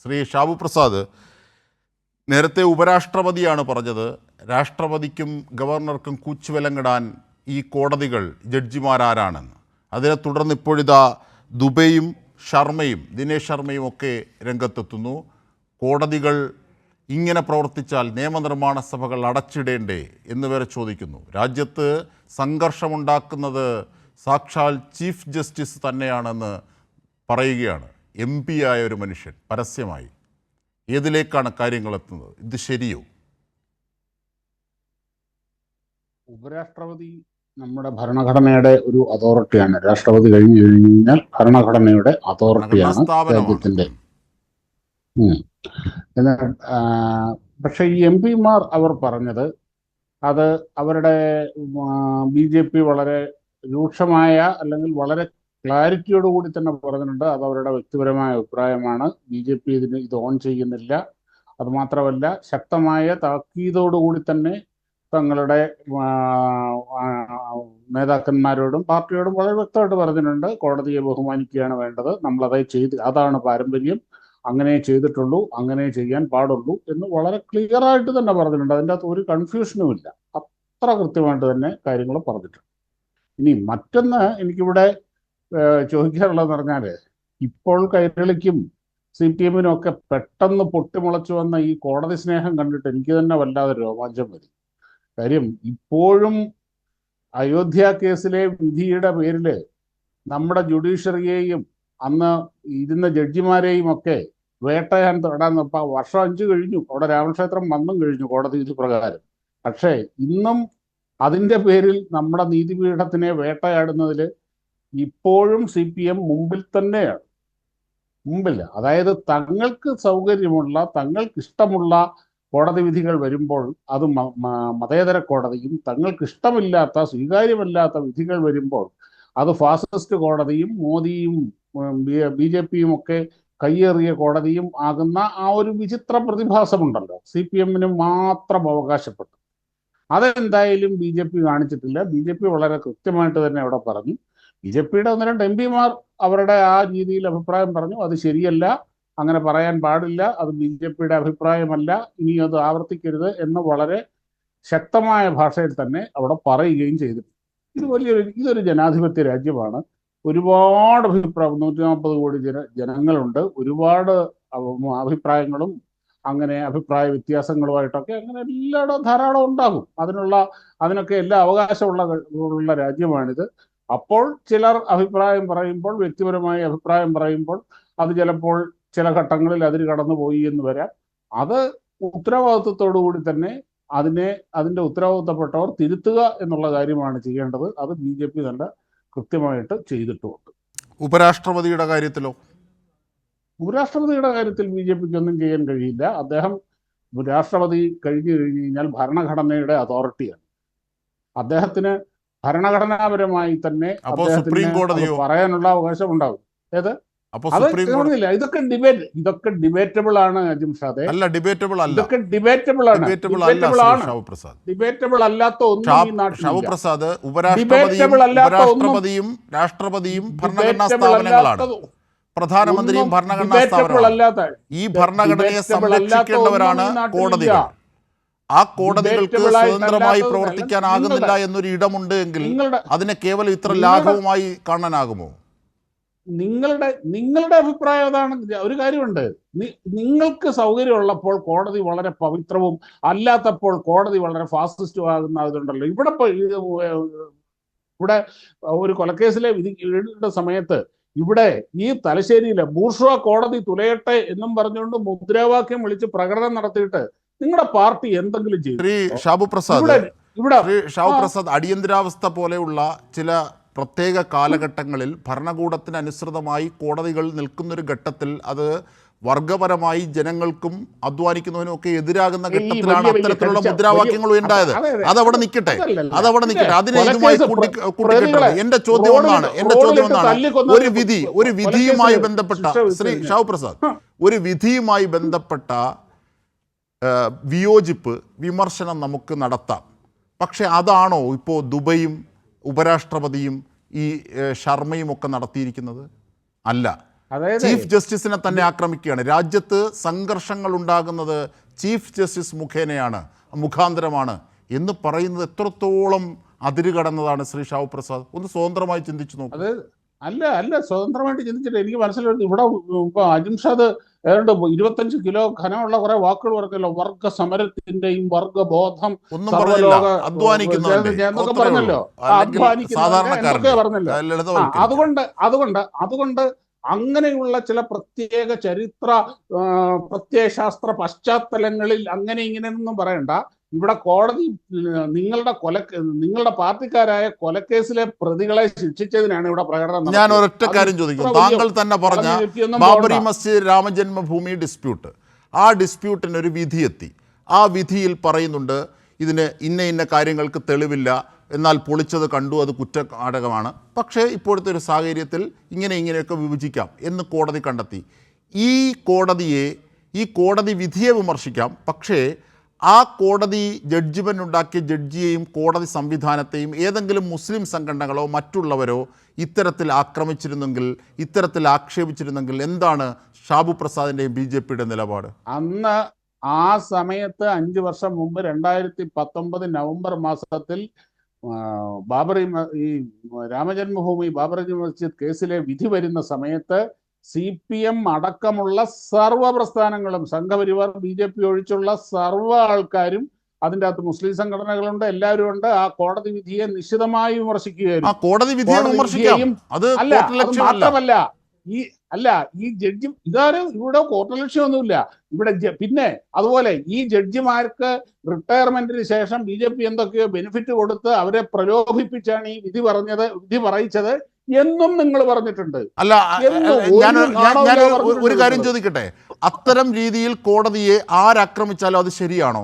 ശ്രീ ഷാബു പ്രസാദ്, നേരത്തെ ഉപരാഷ്ട്രപതിയാണ് പറഞ്ഞത് രാഷ്ട്രപതിക്കും ഗവർണർക്കും കൂച്ചുവിലങ്ങിടാൻ ഈ കോടതികൾ ജഡ്ജിമാരാരാണെന്ന്. അതിനെ തുടർന്ന് ഇപ്പോഴിതാ ദുബൈയും ശർമ്മയും ദിനേശ് ശർമ്മയും ഒക്കെ രംഗത്തെത്തുന്നു. കോടതികൾ ഇങ്ങനെ പ്രവർത്തിച്ചാൽ നിയമനിർമ്മാണ സഭകൾ അടച്ചിടേണ്ടേ എന്ന് വരെ ചോദിക്കുന്നു. രാജ്യത്ത് സംഘർഷമുണ്ടാക്കുന്നത് സാക്ഷാൽ ചീഫ് ജസ്റ്റിസ് തന്നെയാണെന്ന് പറയുകയാണ് MP ആയ ഒരു മനുഷ്യൻ പരസ്യമായി. ഏതിലേക്കാണ് കാര്യങ്ങൾ എത്തുന്നത്? ഇത് ശരിയോ? ഉപരാഷ്ട്രപതി നമ്മുടെ ഭരണഘടനയുടെ ഒരു അതോറിറ്റിയാണ്. രാഷ്ട്രപതി കഴിഞ്ഞു കഴിഞ്ഞാൽ ഭരണഘടനയുടെ അതോറിറ്റിയാണ് രാജ്യത്തിന്റെ. പക്ഷെ ഈ MP-മാർ അവർ പറഞ്ഞത് അത് അവരുടെ BJP വളരെ രൂക്ഷമായ അല്ലെങ്കിൽ വളരെ ക്ലാരിറ്റിയോടുകൂടി തന്നെ പറഞ്ഞിട്ടുണ്ട്. അത് അവരുടെ വ്യക്തിപരമായ അഭിപ്രായമാണ്. BJP ഇത് ഓൺ ചെയ്യുന്നില്ല. അതുമാത്രമല്ല, ശക്തമായ താക്കീതോടുകൂടി തന്നെ തങ്ങളുടെ നേതാക്കന്മാരോടും പാർട്ടിയോടും വളരെ വ്യക്തമായിട്ട് പറഞ്ഞിട്ടുണ്ട്. കോടതിയെ ബഹുമാനിക്കുകയാണ് വേണ്ടത്, നമ്മളതേ അതാണ് പാരമ്പര്യം, അങ്ങനെ ചെയ്തിട്ടുള്ളൂ, അങ്ങനെ ചെയ്യാൻ പാടുള്ളൂ എന്ന് വളരെ ക്ലിയർ ആയിട്ട് തന്നെ പറഞ്ഞിട്ടുണ്ട്. അതിൻ്റെ അകത്ത് ഒരു കൺഫ്യൂഷനും ഇല്ല. അത്ര കൃത്യമായിട്ട് തന്നെ കാര്യങ്ങൾ പറഞ്ഞിട്ടുണ്ട്. ഇനി മറ്റൊന്ന് എനിക്കിവിടെ ചോദിക്കാനുള്ളതെന്ന് പറഞ്ഞാൽ, ഇപ്പോൾ കൈരളിക്കും CPM-നും ഒക്കെ പെട്ടെന്ന് പൊട്ടിമുളച്ചു വന്ന ഈ കോടതി സ്നേഹം കണ്ടിട്ട് എനിക്ക് തന്നെ വല്ലാതെ രോമാഞ്ചം വരും. കാര്യം ഇപ്പോഴും അയോധ്യ കേസിലെ വിധിയുടെ പേരിൽ നമ്മുടെ ജുഡീഷ്യറിയെയും അന്ന് ഇരുന്ന ജഡ്ജിമാരെയും ഒക്കെ വേട്ടയാൻ തൊടാൻ വർഷം 5 കഴിഞ്ഞു. അവിടെ രാമക്ഷേത്രം വന്നും കഴിഞ്ഞു കോടതി വിധി പ്രകാരം. പക്ഷേ ഇന്നും അതിൻ്റെ പേരിൽ നമ്മുടെ നീതിപീഠത്തിനെ വേട്ടയാടുന്നതിൽ ഇപ്പോഴും CPM മുമ്പിൽ തന്നെയാണ്. മുമ്പില്ല. അതായത് തങ്ങൾക്ക് സൗകര്യമുള്ള, തങ്ങൾക്ക് ഇഷ്ടമുള്ള കോടതി വിധികൾ വരുമ്പോൾ അത് മതേതര കോടതിയും, തങ്ങൾക്ക് ഇഷ്ടമില്ലാത്ത, സ്വീകാര്യമല്ലാത്ത വിധികൾ വരുമ്പോൾ അത് ഫാസിസ്റ്റ് കോടതിയും മോദിയും BJP-യും ഒക്കെ കയ്യേറിയ കോടതിയും ആകുന്ന ആ ഒരു വിചിത്ര പ്രതിഭാസമുണ്ടല്ലോ CPM-ന് മാത്രം അവകാശപ്പെട്ടു. അതെന്തായാലും BJP കാണിച്ചിട്ടില്ല. BJP വളരെ കൃത്യമായിട്ട് തന്നെ അവിടെ പറഞ്ഞു. BJP-യുടെ 1-2 MP-മാർ അവരുടെ ആ രീതിയിൽ അഭിപ്രായം പറഞ്ഞു. അത് ശരിയല്ല, അങ്ങനെ പറയാൻ പാടില്ല, അത് BJP-യുടെ അഭിപ്രായമല്ല, ഇനി അത് ആവർത്തിക്കരുത് എന്ന് വളരെ ശക്തമായ ഭാഷയിൽ തന്നെ അവിടെ പറയുകയും ചെയ്തു. ഇതൊരു ജനാധിപത്യ രാജ്യമാണ്. ഒരുപാട് അഭിപ്രായം, 140 കോടി ജനങ്ങളുണ്ട്. ഒരുപാട് അഭിപ്രായങ്ങളും അങ്ങനെ അഭിപ്രായ വ്യത്യാസങ്ങളുമായിട്ടൊക്കെ അങ്ങനെ എല്ലായിടവും ധാരാളം ഉണ്ടാകും. അതിനൊക്കെ എല്ലാ അവകാശമുള്ള രാജ്യമാണിത്. അപ്പോൾ ചിലർ അഭിപ്രായം പറയുമ്പോൾ, വ്യക്തിപരമായ അഭിപ്രായം പറയുമ്പോൾ അത് ചിലപ്പോൾ ചില ഘട്ടങ്ങളിൽ അതിന് കടന്നുപോയി എന്ന് വരാം. അത് ഉത്തരവാദിത്വത്തോടു കൂടി തന്നെ അതിൻ്റെ ഉത്തരവാദിത്തപ്പെട്ടവർ തിരുത്തുക എന്നുള്ള കാര്യമാണ് ചെയ്യേണ്ടത്. അത് BJP തന്നെ കൃത്യമായിട്ട് ചെയ്തിട്ടുമുണ്ട്. ഉപരാഷ്ട്രപതിയുടെ കാര്യത്തിലോ? ഉപരാഷ്ട്രപതിയുടെ കാര്യത്തിൽ BJP-ക്ക് ഒന്നും ചെയ്യാൻ കഴിയില്ല. അദ്ദേഹം രാഷ്ട്രപതി കഴിഞ്ഞു കഴിഞ്ഞാൽ ഭരണഘടനയുടെ അതോറിറ്റിയാണ്. അദ്ദേഹത്തിന് ഭരണഘടനാപരമായി തന്നെ പറയാനുള്ള അവകാശം ഉണ്ടാകും. ഇതൊക്കെ ഡിബേറ്റബിൾ ആണ് ജിംഷാദെ. ഇതൊക്കെ ഡിബേറ്റബിൾ ആണ്. ഡിബേറ്റബിൾ അല്ലാത്ത ഒന്നും ഈ നാട്ടിൽ ഉപരാഷ്ട്രപതിയും രാഷ്ട്രപതിയും ഭരണഘടനാ സ്ഥാപനങ്ങളാണ്. പ്രധാനമന്ത്രിയും ഭരണഘടനാ സ്ഥാപനമാണ്. ഈ ഭരണഘടനയെ സംരക്ഷിക്കേണ്ടവരാണ് കോടതികൾ. ആ കോടതികൾക്ക് സ്വതന്ത്രമായി പ്രവർത്തിക്കാനാകുന്നില്ല എന്നൊരു ഇടമുണ്ട് എങ്കിൽ അതിനെ കേവലം ഇത്ര ലാഘവമായി കാണാനാകുമോ? നിങ്ങളുടെ അഭിപ്രായം അതാണ്. ഒരു കാര്യമുണ്ട്, നിങ്ങൾക്ക് സൗകര്യമുള്ളപ്പോൾ കോടതി വളരെ പവിത്രവും അല്ലാത്തപ്പോൾ കോടതി വളരെ ഫാസിസ്റ്റും ആകുന്ന ഇതുണ്ടല്ലോ. ഇവിടെ ഒരു കൊലക്കേസിലെ വിധിയുടെ സമയത്ത് ഇവിടെ ഈ തലശ്ശേരിയിലെ ബൂർഷ്വാ കോടതി തുലയട്ടെ എന്നും പറഞ്ഞുകൊണ്ട് മുദ്രാവാക്യം വിളിച്ച് പ്രകടനം നടത്തിയിട്ട് നിങ്ങളുടെ പാർട്ടി എന്തെങ്കിലും ചെയ്തു? ശ്രീ ഷാബു പ്രസാദ്, അടിയന്തരാവസ്ഥ പോലെയുള്ള ചില പ്രത്യേക കാലഘട്ടങ്ങളിൽ ഭരണകൂടത്തിന് അനുസൃതമായി കോടതികൾ നിൽക്കുന്നൊരു ഘട്ടത്തിൽ അത് വർഗപരമായി ജനങ്ങൾക്കും അധ്വാനിക്കുന്നതിനും ഒക്കെ എതിരാകുന്ന ഘട്ടത്തിലാണ് അത്തരത്തിലുള്ള മുദ്രാവാക്യങ്ങൾ ഉണ്ടായത്. അതവിടെ നിൽക്കട്ടെ. അതിനെ ഇതുമായി കൂട്ടിക്കെട്ടരുത്. എന്റെ ചോദ്യം ഒന്നാണ്. ഒരു വിധിയുമായി ബന്ധപ്പെട്ട ശ്രീ ഷാബു പ്രസാദ്, ഒരു വിധിയുമായി ബന്ധപ്പെട്ട വിയോജിപ്പ്, വിമർശനം നമുക്ക് നടത്താം. പക്ഷെ അതാണോ ഇപ്പോൾ ദുബൈയും ഉപരാഷ്ട്രപതിയും ഈ ശർമ്മയും ഒക്കെ നടത്തിയിരിക്കുന്നത്? അല്ല. അതായത് ചീഫ് ജസ്റ്റിസിനെ തന്നെ ആക്രമിക്കുകയാണ്. രാജ്യത്ത് സംഘർഷങ്ങൾ ഉണ്ടാകുന്നത് ചീഫ് ജസ്റ്റിസ് മുഖാന്തരമാണ് എന്ന് പറയുന്നത് എത്രത്തോളം അതിരുകടന്നതാണ് ശ്രീ ഷാവു പ്രസാദ്? ഒന്ന് സ്വതന്ത്രമായി ചിന്തിച്ചു നോക്കൂ. അത് അല്ല സ്വതന്ത്രമായിട്ട് ചിന്തിച്ചിട്ട് എനിക്ക് മനസ്സിലായിരുന്നു. ഇവിടെ ഇപ്പൊ അജിംഷാദ് ഏതാണ്ട് 25 കിലോ ഘനമുള്ള കുറെ വാക്കുകൾ പറഞ്ഞല്ലോ. വർഗ സമരത്തിന്റെയും വർഗബോധം ഒന്നും പറഞ്ഞില്ല. എന്നൊക്കെ പറഞ്ഞല്ലോ. എന്തൊക്കെ പറഞ്ഞല്ലോ. അതുകൊണ്ട് അങ്ങനെയുള്ള ചില പ്രത്യേക ചരിത്ര പ്രത്യയശാസ്ത്ര പശ്ചാത്തലങ്ങളിൽ അങ്ങനെ ഇങ്ങനെയൊന്നും പറയണ്ട. ഇവിടെ കോടതി നിങ്ങളുടെ പാർട്ടിക്കാരായ കൊലക്കേസിലെ പ്രതികളെ ശിക്ഷിച്ചതിനാണ് ഇവിടെ പ്രകടനം. ഞാൻ ഒരൊറ്റ കാര്യം ചോദിക്കും. താങ്കൾ തന്നെ പറഞ്ഞ ബാബറി മസ്ജിദ് രാമജന്മഭൂമി ഡിസ്പ്യൂട്ട്, ആ ഡിസ്പ്യൂട്ടിന് ഒരു വിധിയെത്തി. ആ വിധിയിൽ പറയുന്നുണ്ട് ഇതിന് ഇന്ന കാര്യങ്ങൾക്ക് തെളിവില്ല, എന്നാൽ പൊളിച്ചത് കണ്ടു, അത് കുറ്റനാടകമാണ്. പക്ഷേ ഇപ്പോഴത്തെ ഒരു സാഹചര്യത്തിൽ ഇങ്ങനെയൊക്കെ വിഭജിക്കാം എന്ന് കോടതി കണ്ടെത്തി. ഈ കോടതി വിധിയെ വിമർശിക്കാം. പക്ഷേ ആ കോടതി ജഡ്ജിമെൻ്റ് ഉണ്ടാക്കിയ ജഡ്ജിയെയും കോടതി സംവിധാനത്തെയും ഏതെങ്കിലും മുസ്ലിം സംഘടനകളോ മറ്റുള്ളവരോ ഇത്തരത്തിൽ ആക്ഷേപിച്ചിരുന്നെങ്കിൽ എന്താണ് ഷാബു പ്രസാദിൻ്റെയും BJPയുടെ നിലപാട്? അന്ന് ആ സമയത്ത് 5 വർഷം മുമ്പ് 2019 നവംബർ മാസത്തിൽ ഈ രാമജന്മഭൂമി ബാബറി മസ്ജിദ് കേസിലെ വിധി വരുന്ന സമയത്ത് CPM അടക്കമുള്ള സർവ്വ പ്രസ്ഥാനങ്ങളും, സംഘപരിവാർ BJP ഒഴിച്ചുള്ള സർവ്വ ആൾക്കാരും, അതിൻ്റെ അകത്ത് മുസ്ലിം സംഘടനകളുണ്ട്, എല്ലാവരും ഉണ്ട്, ആ കോടതി വിധിയെ നിശിതമായി വിമർശിക്കുകയായിരുന്നു. മാത്രമല്ല ഈ ജഡ്ജി ഇവിടെ കോർട്ടലക്ഷ്യമൊന്നുമില്ല ഇവിടെ. പിന്നെ അതുപോലെ ഈ ജഡ്ജിമാർക്ക് റിട്ടയർമെന്റിന് ശേഷം BJP എന്തൊക്കെയോ ബെനിഫിറ്റ് കൊടുത്ത് അവരെ പ്രലോഭിപ്പിച്ചാണ് ഈ വിധി പറയിച്ചത് എന്നും നിങ്ങൾ പറഞ്ഞിട്ടുണ്ട്. അല്ല, ഞാൻ ഒരു കാര്യം ചോദിക്കട്ടെ. അത്തരം രീതിയിൽ കോടതിയെ ആരാക്രമിച്ചാലും അത് ശരിയാണോ?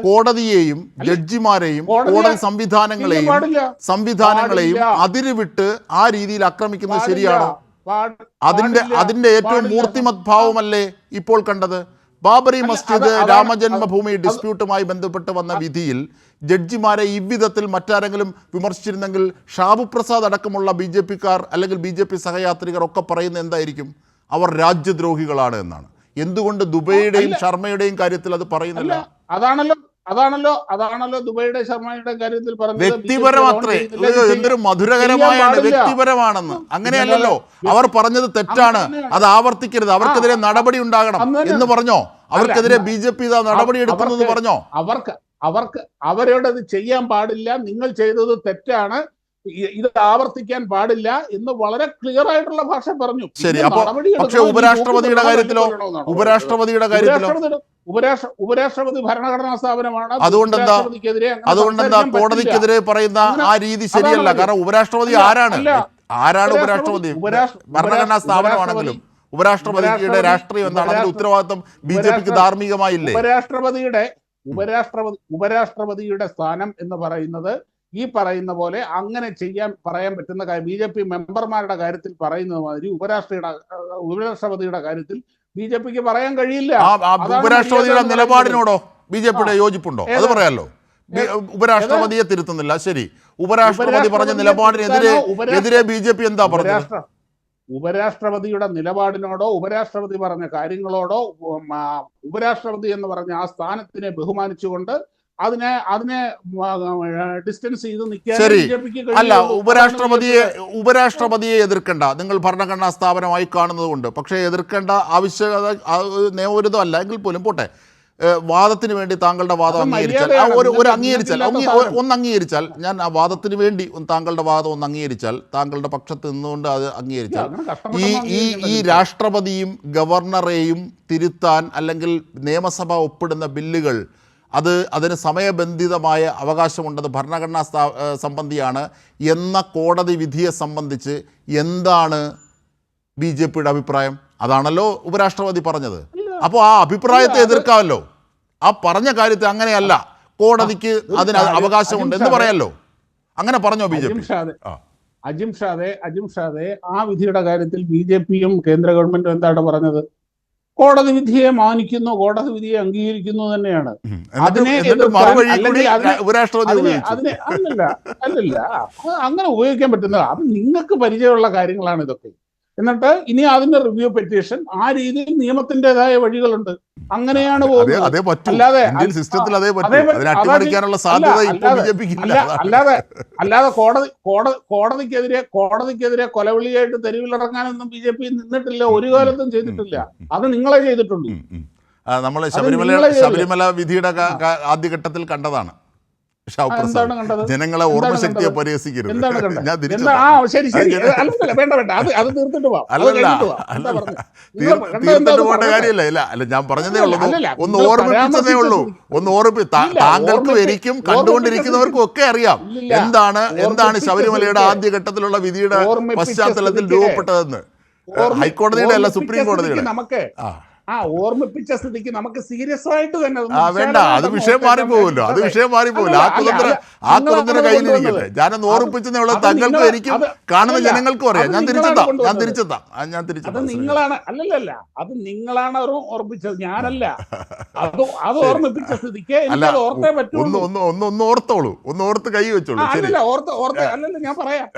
കോടതിയെയും ജഡ്ജിമാരെയും കോടതി സംവിധാനങ്ങളെയും അതിരുവിട്ട് ആ രീതിയിൽ ആക്രമിക്കുന്നത് ശരിയാണോ? അതിന്റെ ഏറ്റവും മൂർത്തിമത് ഭാവമല്ലേ ഇപ്പോൾ കണ്ടത്? ബാബറി മസ്ജിദ് രാമജന്മഭൂമി ഡിസ്പ്യൂട്ടുമായി ബന്ധപ്പെട്ട് വന്ന വിധിയിൽ ജഡ്ജിമാരെ ഇவ்விധത്തിൽ മറ്റാരെങ്കിലും വിമർശിച്ചിരുന്നെങ്കിൽ ഷാബു പ്രസാദ് അടക്കമുള്ള BJPക്കാർ അല്ലെങ്കിൽ BJP സഹയാത്രികർ ഒക്കെ പറയുന്നത് എന്തായിരിക്കും? അവർ രാജ്യദ്രോഹികളാണ് എന്നാണ്. എന്തുകൊണ്ട് ദുബൈയുടെയും ശർമ്മയുടെയും കാര്യത്തിൽ അത് പറയുന്നില്ല? അതാണല്ലോ ദുബൈയുടെ ശർമ്മയുടെ കാര്യത്തിൽ പറഞ്ഞത്. വ്യക്തിപരമത്രേ, എന്തൊരു മധുരകരമായാണ്, വ്യക്തിപരമാണെന്ന്. അങ്ങനെയല്ലല്ലോ. അവർ പറഞ്ഞത് തെറ്റാണ്, അത് ആവർത്തിക്കരുത്, അവർക്കെതിരെ നടപടി ഉണ്ടാകണം എന്ന് പറഞ്ഞോ? അവർക്കെതിരെ BJP നടപടി എടുക്കുന്നത് പറഞ്ഞോ? അവരോടത് ചെയ്യാൻ പാടില്ല, നിങ്ങൾ ചെയ്തത് തെറ്റാണ്, ഇത് ആവർത്തിക്കാൻ പാടില്ല എന്ന് വളരെ ക്ലിയർ ആയിട്ടുള്ള ഭാഷ പറഞ്ഞു. ശരി. പക്ഷേ ഉപരാഷ്ട്രപതിയുടെ കാര്യത്തിലോ? ഉപരാഷ്ട്രപതി ഭരണഘടനാ സ്ഥാപനമാണ്. അതുകൊണ്ടെന്താ കോടതിക്കെതിരെ പറയുന്ന ആ രീതി ശരിയല്ല? കാരണം ഉപരാഷ്ട്രപതി ആരാണ്? ഉപരാഷ്ട്രപതി? ഭരണഘടനാ സ്ഥാപനമാണെങ്കിലും ഉപരാഷ്ട്രപതിയുടെ രാഷ്ട്രീയം എന്താണ്? അതിന്റെ ഉത്തരവാദിത്വം BJPക്ക് ധാർമ്മികമായില്ലേ? ഉപരാഷ്ട്രപതിയുടെ സ്ഥാനം എന്ന് പറയുന്നത് ഈ പറയുന്ന പോലെ അങ്ങനെ പറയാൻ പറ്റുന്ന BJP മെമ്പർമാരുടെ കാര്യത്തിൽ പറയുന്നത് മാതിരി ഉപരാഷ്ട്രപതിയുടെ കാര്യത്തിൽ BJPക്ക് പറയാൻ കഴിയില്ല. ഉപരാഷ്ട്രപതിയുടെ നിലപാടിനോടോ BJPയുടെ യോജിപ്പുണ്ടോ? അത് പറയാലോ. ഉപരാഷ്ട്രപതിയെ തിരുത്തുന്നില്ല, ശരി. ഉപരാഷ്ട്രപതി പറഞ്ഞ നിലപാടിനെതിരെ BJP എന്താ പറഞ്ഞത്? ഉപരാഷ്ട്രപതിയുടെ നിലപാടിനോടോ ഉപരാഷ്ട്രപതി പറഞ്ഞ കാര്യങ്ങളോടോ ഉപരാഷ്ട്രപതി എന്ന് പറഞ്ഞ ആ സ്ഥാനത്തിനെ ബഹുമാനിച്ചുകൊണ്ട് അതിനെ ഡിസ്റ്റൻസ് ചെയ്ത് നിൽക്കാൻ ശരി. അല്ല, ഉപരാഷ്ട്രപതിയെ എതിർക്കേണ്ട, നിങ്ങൾ ഭരണഘടനാ സ്ഥാപനമായി കാണുന്നത് കൊണ്ട്. പക്ഷേ എതിർക്കേണ്ട ആവശ്യകത നിയമവിരുദ്ധമല്ല എങ്കിൽ പോലും പോട്ടെ, വാദത്തിന് വേണ്ടി താങ്കളുടെ വാദം അംഗീകരിച്ചാൽ ഞാൻ ആ വാദത്തിന് വേണ്ടി താങ്കളുടെ വാദം അംഗീകരിച്ചാൽ, താങ്കളുടെ പക്ഷത്ത് നിന്നുകൊണ്ട് അത് അംഗീകരിച്ചാൽ, ഈ രാഷ്ട്രപതിയും ഗവർണറെയും തിരുത്താൻ അല്ലെങ്കിൽ നിയമസഭ ഒപ്പിടുന്ന ബില്ലുകൾ അതിന് സമയബന്ധിതമായ അവകാശമുണ്ടെന്ന് ഭരണഘടനാ സംബന്ധിയാണ് എന്ന കോടതി വിധിയെ സംബന്ധിച്ച് എന്താണ് BJPയുടെ അഭിപ്രായം? അതാണല്ലോ ഉപരാഷ്ട്രപതി പറഞ്ഞത്. അപ്പോൾ ആ അഭിപ്രായത്തെ എതിർക്കാമല്ലോ. ആ പറഞ്ഞ കാര്യത്തെ അങ്ങനെയല്ല, കോടതിക്ക് അതിന് അവകാശമുണ്ട് എന്ന് പറയാമല്ലോ. അങ്ങനെ പറഞ്ഞോ BJP? അജിം ഷാദെ ആ വിധിയുടെ കാര്യത്തിൽ BJPയും കേന്ദ്ര ഗവൺമെന്റും എന്താണ് പറഞ്ഞത്? കോടതി വിധിയെ മാനിക്കുന്നു, കോടതി വിധിയെ അംഗീകരിക്കുന്നു തന്നെയാണ്. അങ്ങനെ ഉപയോഗിക്കാൻ പറ്റുന്നത് അത് നിങ്ങൾക്ക് പരിചയമുള്ള കാര്യങ്ങളാണ് ഇതൊക്കെ. എന്നിട്ട് ഇനി അതിന്റെ റിവ്യൂ പെറ്റീഷൻ, ആ രീതിയിൽ നിയമത്തിൻ്റെതായ വഴികളുണ്ട്. അങ്ങനെയാണ് പോകുന്നത്. അതേ പറ്റൂ, അല്ലാതെ ഇന്ത്യൻ സിസ്റ്റത്തിൽ അതേ പറ്റൂ. അതേ അതിനെ അട്ടിമറിക്കാനുള്ള സാധ്യത ഇപ്പോൾ ബിജെപിക്ക് ഇല്ല. അല്ലാതെ കോടതിക്കെതിരെ കൊലവിളിയായിട്ട് തെരുവിലിറങ്ങാനൊന്നും ബിജെപി നിന്നിട്ടില്ല, ഒരു കാലത്തും ചെയ്തിട്ടില്ല. അത് നിങ്ങളെ ചെയ്തിട്ടുള്ളൂ. നമ്മൾ ശബരിമല വിധിയുടെ ആദ്യഘട്ടത്തിൽ കണ്ടതാണ്. ജനങ്ങളെ ഓർമ്മശക്തിയെ പരിഹസിക്കരുത്. ഞാൻ തീർത്തിട്ട് പോകേണ്ട കാര്യമില്ല. ഇല്ല അല്ല, ഞാൻ പറഞ്ഞതേ ഉള്ളൂ, ഒന്ന് ഓർമ്മിപ്പിച്ചതേ ഉള്ളൂ. താങ്കൾക്കും എനിക്കും കണ്ടുകൊണ്ടിരിക്കുന്നവർക്കും ഒക്കെ അറിയാം എന്താണ് ശബരിമലയുടെ ആദ്യഘട്ടത്തിലുള്ള വിധിയുടെ പശ്ചാത്തലത്തിൽ രൂപപ്പെട്ടതെന്ന്. ഹൈക്കോടതിയുടെ അല്ല, സുപ്രീം കോടതിയുടെ. ഓർമ്മിപ്പിച്ച സ്ഥിതിക്ക് നമുക്ക് സീരിയസ് ആയിട്ട് തന്നെ വേണ്ട, അത് വിഷയം മാറിപ്പോകുമല്ലോ. ആ കുതന്ത്രം കയ്യിലിരിക്കട്ടെ. ഞാനൊന്ന് ഓർമ്മിപ്പിച്ചതേ ഉള്ളൂ. താങ്കൾക്കും എനിക്കും കാണുന്ന ജനങ്ങൾക്കും അറിയാം. ഞാൻ തിരിച്ചെത്താം. അത് നിങ്ങളാണ്. അല്ലല്ല, അത് നിങ്ങളാണ് ഓർമ്മിച്ചത്, ഞാനല്ല. അത് ഓർമ്മിപ്പിച്ച സ്ഥിതിക്ക് ഓർത്തേ പറ്റൂ. ഒന്ന് ഓർത്തോളൂ, ഒന്ന് ഓർത്ത് കൈ വെച്ചോളൂ. അല്ലല്ല, ഞാൻ പറയാം.